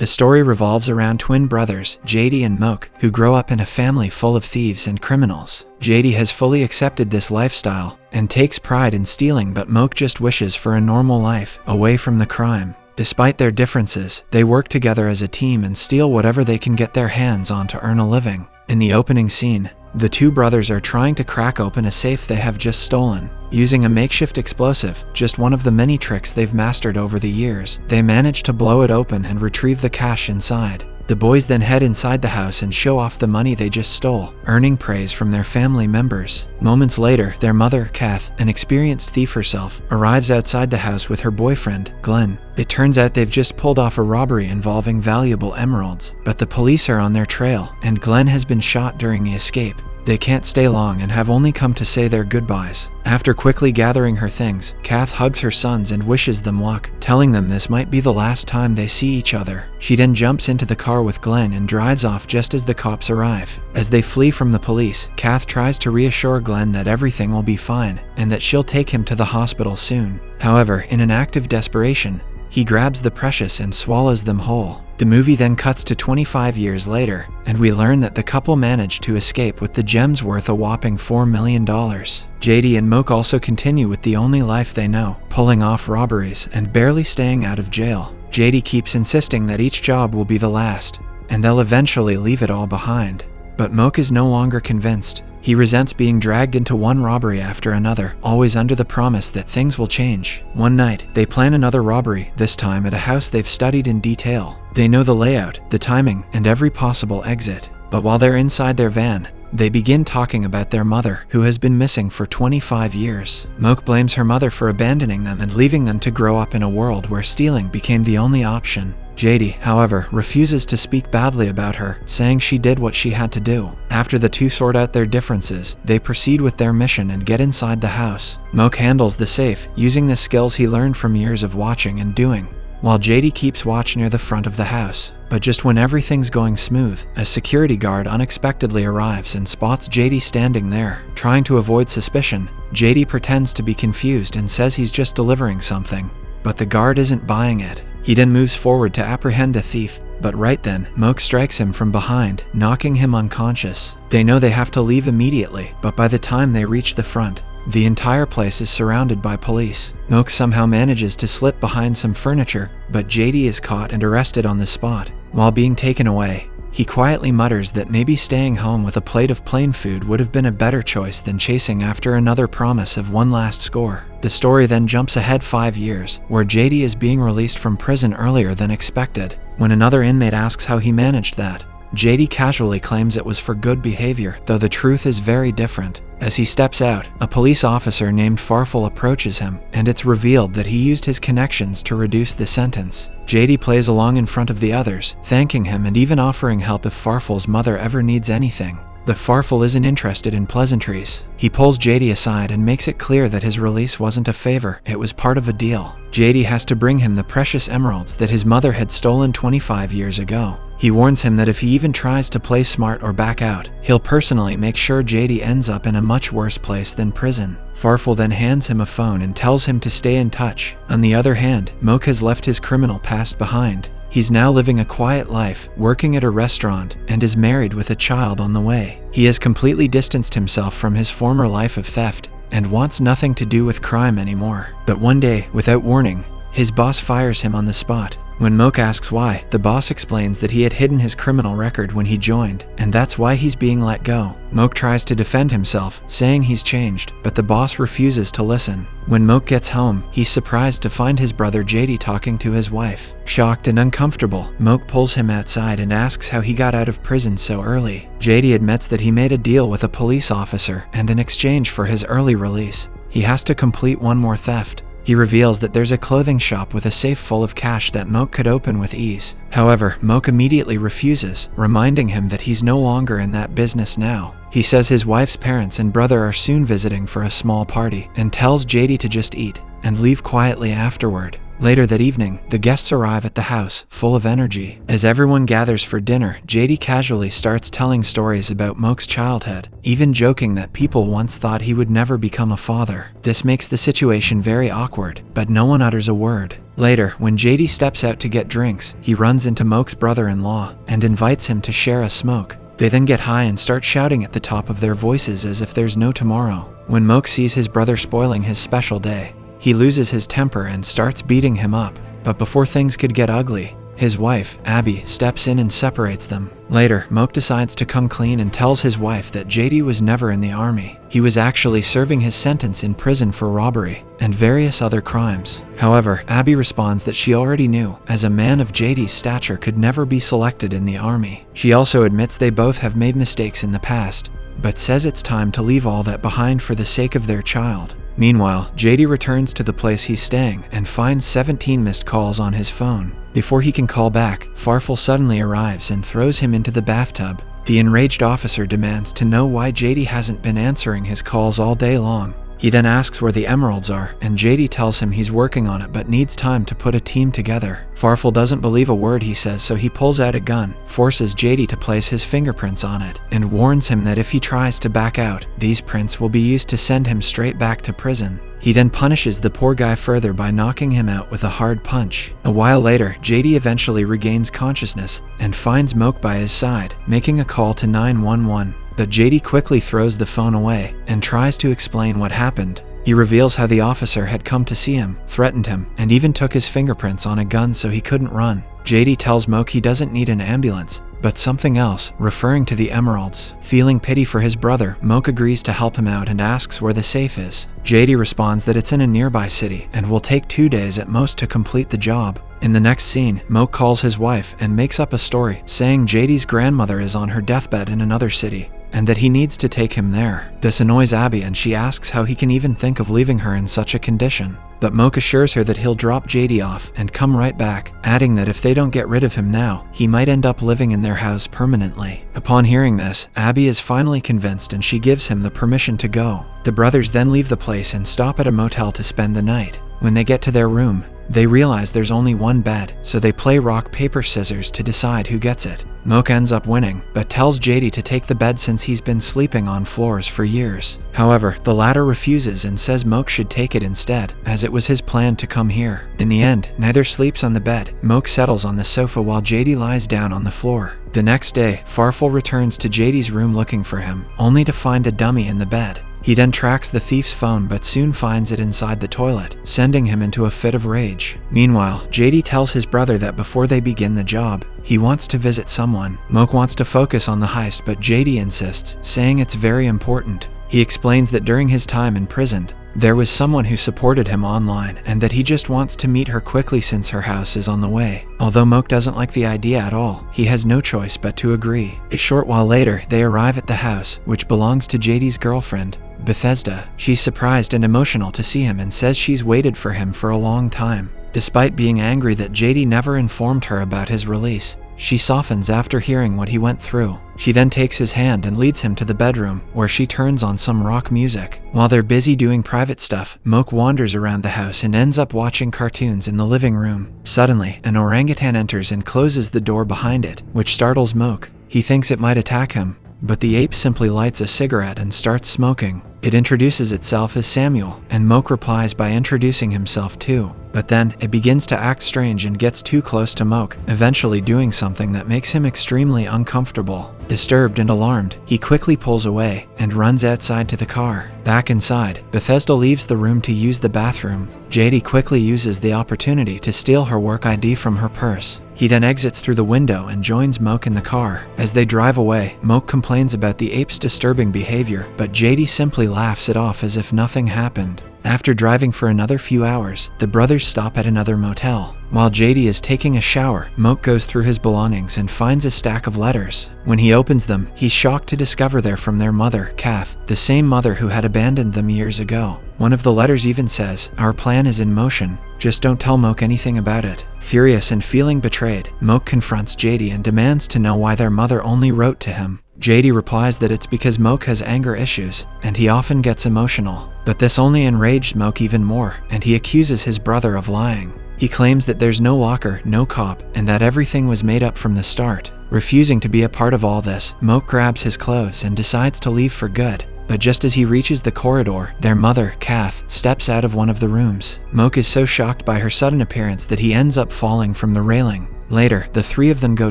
The story revolves around twin brothers, Jadeie and Moch, who grow up in a family full of thieves and criminals. Jadeie has fully accepted this lifestyle and takes pride in stealing, but Moch just wishes for a normal life, away from the crime. Despite their differences, they work together as a team and steal whatever they can get their hands on to earn a living. In the opening scene, the two brothers are trying to crack open a safe they have just stolen. Using a makeshift explosive, just one of the many tricks they've mastered over the years, they manage to blow it open and retrieve the cash inside. The boys then head inside the house and show off the money they just stole, earning praise from their family members. Moments later, their mother, Kath, an experienced thief herself, arrives outside the house with her boyfriend, Glenn. It turns out they've just pulled off a robbery involving valuable emeralds, but the police are on their trail, and Glenn has been shot during the escape. They can't stay long and have only come to say their goodbyes. After quickly gathering her things, Kath hugs her sons and wishes them luck, telling them this might be the last time they see each other. She then jumps into the car with Glenn and drives off just as the cops arrive. As they flee from the police, Kath tries to reassure Glenn that everything will be fine and that she'll take him to the hospital soon. However, in an act of desperation, he grabs the precious and swallows them whole. The movie then cuts to 25 years later, and we learn that the couple managed to escape with the gems worth a whopping $4 million. Jadeie and Moch also continue with the only life they know, pulling off robberies and barely staying out of jail. Jadeie keeps insisting that each job will be the last, and they'll eventually leave it all behind. But Moch is no longer convinced. He resents being dragged into one robbery after another, always under the promise that things will change. One night, they plan another robbery, this time at a house they've studied in detail. They know the layout, the timing, and every possible exit. But while they're inside their van, they begin talking about their mother, who has been missing for 25 years. Moch blames her mother for abandoning them and leaving them to grow up in a world where stealing became the only option. Jadeie, however, refuses to speak badly about her, saying she did what she had to do. After the two sort out their differences, they proceed with their mission and get inside the house. Moch handles the safe, using the skills he learned from years of watching and doing, while Jadeie keeps watch near the front of the house. But just when everything's going smooth, a security guard unexpectedly arrives and spots Jadeie standing there. Trying to avoid suspicion, Jadeie pretends to be confused and says he's just delivering something. But the guard isn't buying it. He then moves forward to apprehend the thief, but right then, Moch strikes him from behind, knocking him unconscious. They know they have to leave immediately, but by the time they reach the front, the entire place is surrounded by police. Moch somehow manages to slip behind some furniture, but Jadeie is caught and arrested on the spot. While being taken away, he quietly mutters that maybe staying home with a plate of plain food would have been a better choice than chasing after another promise of one last score. The story then jumps ahead 5 years, where Jadeie is being released from prison earlier than expected. When another inmate asks how he managed that, Jadeie casually claims it was for good behavior, though the truth is very different. As he steps out, a police officer named Farfel approaches him, and it's revealed that he used his connections to reduce the sentence. Jadeie plays along in front of the others, thanking him and even offering help if Farfel's mother ever needs anything. But Farfel isn't interested in pleasantries. He pulls Jadeie aside and makes it clear that his release wasn't a favor, it was part of a deal. Jadeie has to bring him the precious emeralds that his mother had stolen 25 years ago. He warns him that if he even tries to play smart or back out, he'll personally make sure Jadeie ends up in a much worse place than prison. Farfel then hands him a phone and tells him to stay in touch. On the other hand, Moch has left his criminal past behind. He's now living a quiet life, working at a restaurant, and is married with a child on the way. He has completely distanced himself from his former life of theft and wants nothing to do with crime anymore. But one day, without warning, his boss fires him on the spot. When Moch asks why, the boss explains that he had hidden his criminal record when he joined, and that's why he's being let go. Moch tries to defend himself, saying he's changed, but the boss refuses to listen. When Moch gets home, he's surprised to find his brother Jadeie talking to his wife. Shocked and uncomfortable, Moch pulls him outside and asks how he got out of prison so early. Jadeie admits that he made a deal with a police officer, and in exchange for his early release, he has to complete one more theft. He reveals that there's a clothing shop with a safe full of cash that Moch could open with ease. However, Moch immediately refuses, reminding him that he's no longer in that business now. He says his wife's parents and brother are soon visiting for a small party, and tells Jadeie to just eat and leave quietly afterward. Later that evening, the guests arrive at the house, full of energy. As everyone gathers for dinner, Jadeie casually starts telling stories about Moch's childhood, even joking that people once thought he would never become a father. This makes the situation very awkward, but no one utters a word. Later, when Jadeie steps out to get drinks, he runs into Moch's brother-in-law and invites him to share a smoke. They then get high and start shouting at the top of their voices as if there's no tomorrow. When Moch sees his brother spoiling his special day, he loses his temper and starts beating him up. But before things could get ugly, his wife, Abby, steps in and separates them. Later, Moch decides to come clean and tells his wife that Jadeie was never in the army. He was actually serving his sentence in prison for robbery and various other crimes. However, Abby responds that she already knew, as a man of Jadeie's stature could never be selected in the army. She also admits they both have made mistakes in the past, but says it's time to leave all that behind for the sake of their child. Meanwhile, Jadeie returns to the place he's staying and finds 17 missed calls on his phone. Before he can call back, Farfel suddenly arrives and throws him into the bathtub. The enraged officer demands to know why Jadeie hasn't been answering his calls all day long. He then asks where the emeralds are, and Jadeie tells him he's working on it but needs time to put a team together. Farfel doesn't believe a word he says, so he pulls out a gun, forces Jadeie to place his fingerprints on it, and warns him that if he tries to back out, these prints will be used to send him straight back to prison. He then punishes the poor guy further by knocking him out with a hard punch. A while later, Jadeie eventually regains consciousness and finds Moch by his side, making a call to 911. But Jadeie quickly throws the phone away and tries to explain what happened. He reveals how the officer had come to see him, threatened him, and even took his fingerprints on a gun so he couldn't run. Jadeie tells Moch he doesn't need an ambulance, but something else, referring to the emeralds. Feeling pity for his brother, Moch agrees to help him out and asks where the safe is. Jadeie responds that it's in a nearby city and will take 2 days at most to complete the job. In the next scene, Moch calls his wife and makes up a story, saying Jadeie's grandmother is on her deathbed in another city, and that he needs to take him there. This annoys Abby and she asks how he can even think of leaving her in such a condition. But Moch assures her that he'll drop Jadeie off and come right back, adding that if they don't get rid of him now, he might end up living in their house permanently. Upon hearing this, Abby is finally convinced and she gives him the permission to go. The brothers then leave the place and stop at a motel to spend the night. When they get to their room, they realize there's only one bed, so they play rock, paper, scissors to decide who gets it. Moch ends up winning, but tells Jadeie to take the bed since he's been sleeping on floors for years. However, the latter refuses and says Moch should take it instead, as it was his plan to come here. In the end, neither sleeps on the bed. Moch settles on the sofa while Jadeie lies down on the floor. The next day, Farfel returns to Jadeie's room looking for him, only to find a dummy in the bed. He then tracks the thief's phone but soon finds it inside the toilet, sending him into a fit of rage. Meanwhile, Jadeie tells his brother that before they begin the job, he wants to visit someone. Moch wants to focus on the heist, but Jadeie insists, saying it's very important. He explains that during his time imprisoned, there was someone who supported him online and that he just wants to meet her quickly since her house is on the way. Although Moch doesn't like the idea at all, he has no choice but to agree. A short while later, they arrive at the house, which belongs to Jadeie's girlfriend, Bethesda. She's surprised and emotional to see him and says she's waited for him for a long time. Despite being angry that Jadeie never informed her about his release, she softens after hearing what he went through. She then takes his hand and leads him to the bedroom, where she turns on some rock music. While they're busy doing private stuff, Moch wanders around the house and ends up watching cartoons in the living room. Suddenly, an orangutan enters and closes the door behind it, which startles Moch. He thinks it might attack him, but the ape simply lights a cigarette and starts smoking. It introduces itself as Samuel, and Moch replies by introducing himself too. But then, it begins to act strange and gets too close to Moch, eventually doing something that makes him extremely uncomfortable. Disturbed and alarmed, he quickly pulls away and runs outside to the car. Back inside, Bethesda leaves the room to use the bathroom. Jadeie quickly uses the opportunity to steal her work ID from her purse. He then exits through the window and joins Moch in the car. As they drive away, Moch complains about the ape's disturbing behavior, but Jadeie simply laughs it off as if nothing happened. After driving for another few hours, the brothers stop at another motel. While Jadeie is taking a shower, Moch goes through his belongings and finds a stack of letters. When he opens them, he's shocked to discover they're from their mother, Kath, the same mother who had abandoned them years ago. One of the letters even says, "Our plan is in motion. Just don't tell Moch anything about it." Furious and feeling betrayed, Moch confronts Jadeie and demands to know why their mother only wrote to him. Jadeie replies that it's because Moch has anger issues, and he often gets emotional. But this only enraged Moch even more, and he accuses his brother of lying. He claims that there's no locker, no cop, and that everything was made up from the start. Refusing to be a part of all this, Moch grabs his clothes and decides to leave for good. But just as he reaches the corridor, their mother, Kath, steps out of one of the rooms. Moch is so shocked by her sudden appearance that he ends up falling from the railing. Later, the three of them go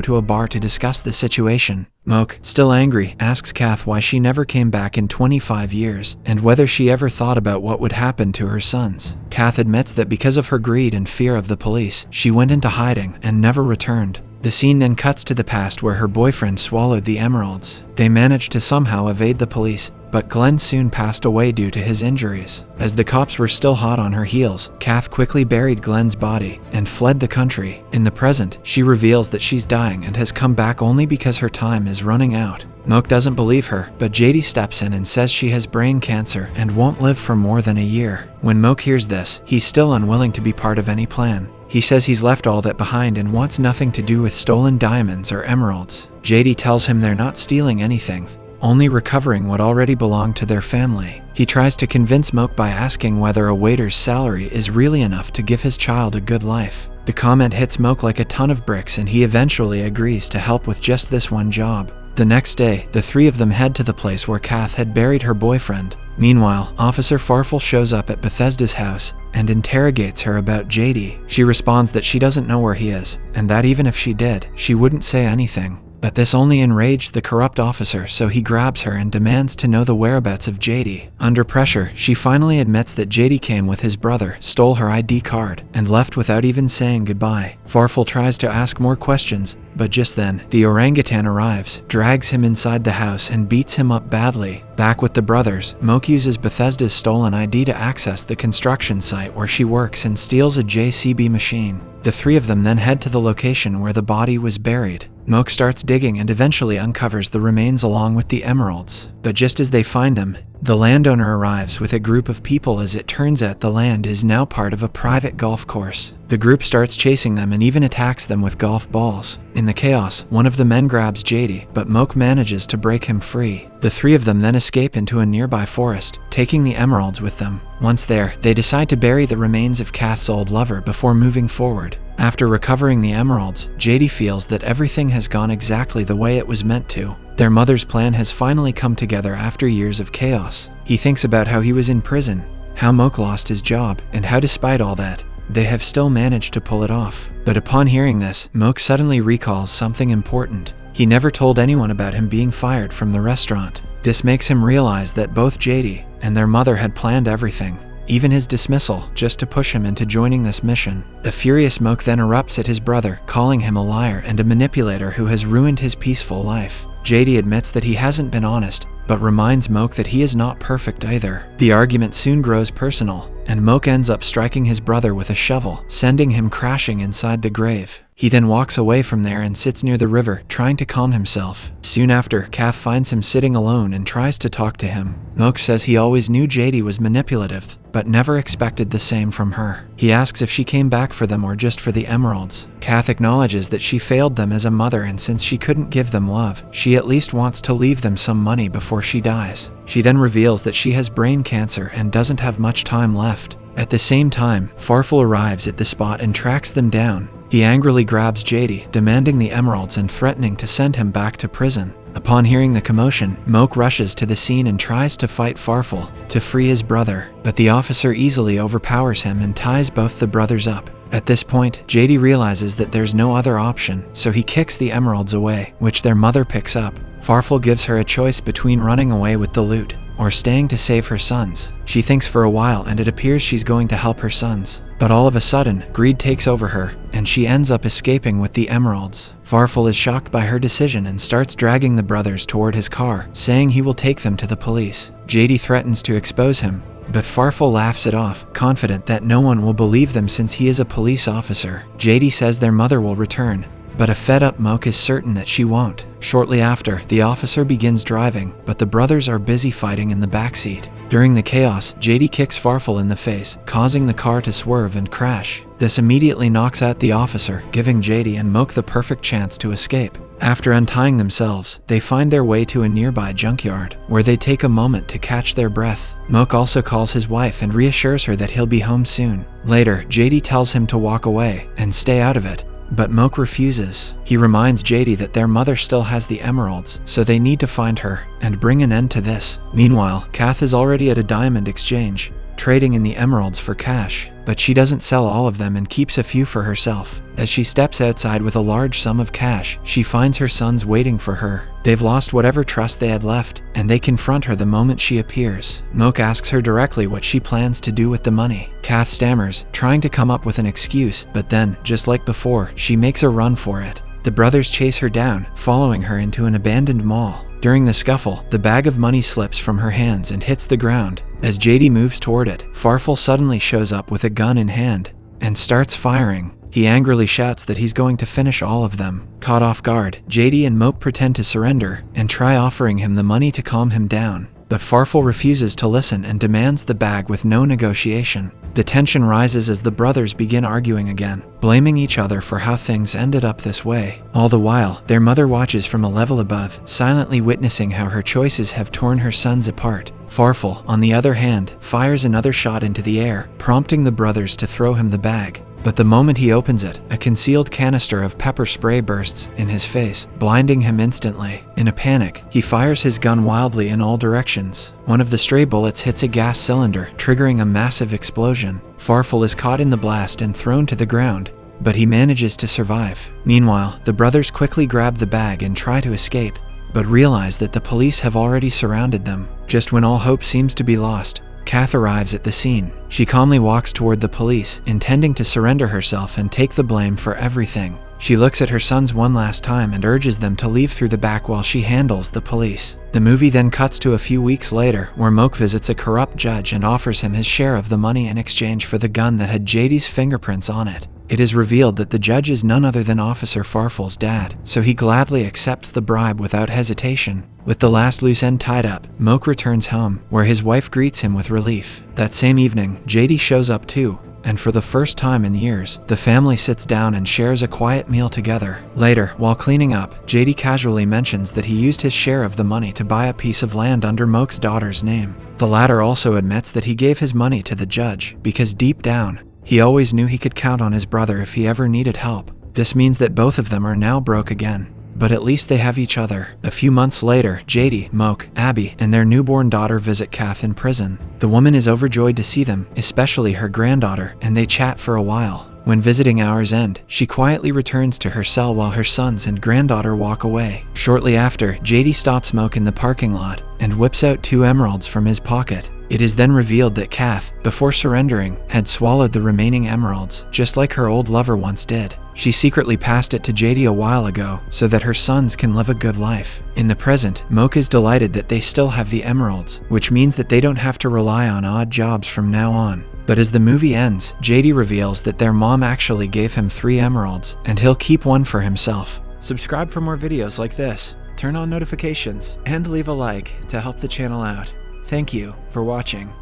to a bar to discuss the situation. Moch, still angry, asks Kath why she never came back in 25 years, and whether she ever thought about what would happen to her sons. Kath admits that because of her greed and fear of the police, she went into hiding and never returned. The scene then cuts to the past where her boyfriend swallowed the emeralds. They managed to somehow evade the police, but Glenn soon passed away due to his injuries. As the cops were still hot on her heels, Kath quickly buried Glenn's body and fled the country. In the present, she reveals that she's dying and has come back only because her time is running out. Moch doesn't believe her, but Jadeie steps in and says she has brain cancer and won't live for more than a year. When Moch hears this, he's still unwilling to be part of any plan. He says he's left all that behind and wants nothing to do with stolen diamonds or emeralds. Jadeie tells him they're not stealing anything, only recovering what already belonged to their family. He tries to convince Moch by asking whether a waiter's salary is really enough to give his child a good life. The comment hits Moch like a ton of bricks and he eventually agrees to help with just this one job. The next day, the three of them head to the place where Kath had buried her boyfriend. Meanwhile, Officer Farfel shows up at Bethesda's house and interrogates her about Jadeie. She responds that she doesn't know where he is, and that even if she did, she wouldn't say anything. But this only enraged the corrupt officer, so he grabs her and demands to know the whereabouts of Jadeie. Under pressure, she finally admits that Jadeie came with his brother, stole her ID card, and left without even saying goodbye. Farfel tries to ask more questions, but just then, the orangutan arrives, drags him inside the house, and beats him up badly. Back with the brothers, Moch uses Bethesda's stolen ID to access the construction site where she works and steals a JCB machine. The three of them then head to the location where the body was buried. Moch starts digging and eventually uncovers the remains along with the emeralds. But just as they find them, the landowner arrives with a group of people as it turns out the land is now part of a private golf course. The group starts chasing them and even attacks them with golf balls. In the chaos, one of the men grabs Jadeie, but Moch manages to break him free. The three of them then escape into a nearby forest, taking the emeralds with them. Once there, they decide to bury the remains of Kath's old lover before moving forward. After recovering the emeralds, Jadeie feels that everything has gone exactly the way it was meant to. Their mother's plan has finally come together after years of chaos. He thinks about how he was in prison, how Moch lost his job, and how despite all that, they have still managed to pull it off. But upon hearing this, Moch suddenly recalls something important. He never told anyone about him being fired from the restaurant. This makes him realize that both Jadeie and their mother had planned everything, even his dismissal, just to push him into joining this mission. The furious Moch then erupts at his brother, calling him a liar and a manipulator who has ruined his peaceful life. Jadeie admits that he hasn't been honest, but reminds Moch that he is not perfect either. The argument soon grows personal, and Moch ends up striking his brother with a shovel, sending him crashing inside the grave. He then walks away from there and sits near the river, trying to calm himself. Soon after, Kath finds him sitting alone and tries to talk to him. Moch says he always knew Jadeie was manipulative, but never expected the same from her. He asks if she came back for them or just for the emeralds. Kath acknowledges that she failed them as a mother, and since she couldn't give them love, she at least wants to leave them some money before she dies. She then reveals that she has brain cancer and doesn't have much time left. At the same time, Farfel arrives at the spot and tracks them down. He angrily grabs Jadeie, demanding the emeralds and threatening to send him back to prison. Upon hearing the commotion, Moch rushes to the scene and tries to fight Farfel to free his brother, but the officer easily overpowers him and ties both the brothers up. At this point, Jadeie realizes that there's no other option, so he kicks the emeralds away, which their mother picks up. Farfel gives her a choice between running away with the loot or staying to save her sons. She thinks for a while and it appears she's going to help her sons. But all of a sudden, greed takes over her, and she ends up escaping with the emeralds. Farfel is shocked by her decision and starts dragging the brothers toward his car, saying he will take them to the police. Jadeie threatens to expose him, but Farfel laughs it off, confident that no one will believe them since he is a police officer. Jadeie says their mother will return, but a fed-up Moch is certain that she won't. Shortly after, the officer begins driving, but the brothers are busy fighting in the backseat. During the chaos, Jadeie kicks Farfel in the face, causing the car to swerve and crash. This immediately knocks out the officer, giving Jadeie and Moch the perfect chance to escape. After untying themselves, they find their way to a nearby junkyard, where they take a moment to catch their breath. Moch also calls his wife and reassures her that he'll be home soon. Later, Jadeie tells him to walk away and stay out of it, but Moch refuses. He reminds Jadeie that their mother still has the emeralds, so they need to find her and bring an end to this. Meanwhile, Kath is already at a diamond exchange, trading in the emeralds for cash, but she doesn't sell all of them and keeps a few for herself. As she steps outside with a large sum of cash, she finds her sons waiting for her. They've lost whatever trust they had left, and they confront her the moment she appears. Moch asks her directly what she plans to do with the money. Kath stammers, trying to come up with an excuse, but then, just like before, she makes a run for it. The brothers chase her down, following her into an abandoned mall. During the scuffle, the bag of money slips from her hands and hits the ground. As Jadeie moves toward it, Farfel suddenly shows up with a gun in hand and starts firing. He angrily shouts that he's going to finish all of them. Caught off guard, Jadeie and Moch pretend to surrender and try offering him the money to calm him down. But Farfel refuses to listen and demands the bag with no negotiation. The tension rises as the brothers begin arguing again, blaming each other for how things ended up this way. All the while, their mother watches from a level above, silently witnessing how her choices have torn her sons apart. Farfel, on the other hand, fires another shot into the air, prompting the brothers to throw him the bag. But the moment he opens it, a concealed canister of pepper spray bursts in his face, blinding him instantly. In a panic, he fires his gun wildly in all directions. One of the stray bullets hits a gas cylinder, triggering a massive explosion. Farfel is caught in the blast and thrown to the ground, but he manages to survive. Meanwhile, the brothers quickly grab the bag and try to escape, but realize that the police have already surrounded them. Just when all hope seems to be lost, Kath arrives at the scene. She calmly walks toward the police, intending to surrender herself and take the blame for everything. She looks at her sons one last time and urges them to leave through the back while she handles the police. The movie then cuts to a few weeks later, where Moch visits a corrupt judge and offers him his share of the money in exchange for the gun that had Jadeie's fingerprints on it. It is revealed that the judge is none other than Officer Farfel's dad, so he gladly accepts the bribe without hesitation. With the last loose end tied up, Moch returns home, where his wife greets him with relief. That same evening, Jadeie shows up too, and for the first time in years, the family sits down and shares a quiet meal together. Later, while cleaning up, Jadeie casually mentions that he used his share of the money to buy a piece of land under Moch's daughter's name. The latter also admits that he gave his money to the judge, because deep down, he always knew he could count on his brother if he ever needed help. This means that both of them are now broke again, but at least they have each other. A few months later, Jadeie, Moch, Abby, and their newborn daughter visit Kath in prison. The woman is overjoyed to see them, especially her granddaughter, and they chat for a while. When visiting hours end, she quietly returns to her cell while her sons and granddaughter walk away. Shortly after, Jadeie stops Moch in the parking lot and whips out 2 emeralds from his pocket. It is then revealed that Kath, before surrendering, had swallowed the remaining emeralds, just like her old lover once did. She secretly passed it to Jadeie a while ago, so that her sons can live a good life. In the present, Moch is delighted that they still have the emeralds, which means that they don't have to rely on odd jobs from now on. But as the movie ends, Jadeie reveals that their mom actually gave him 3 emeralds, and he'll keep one for himself. Subscribe for more videos like this, turn on notifications, and leave a like to help the channel out. Thank you for watching.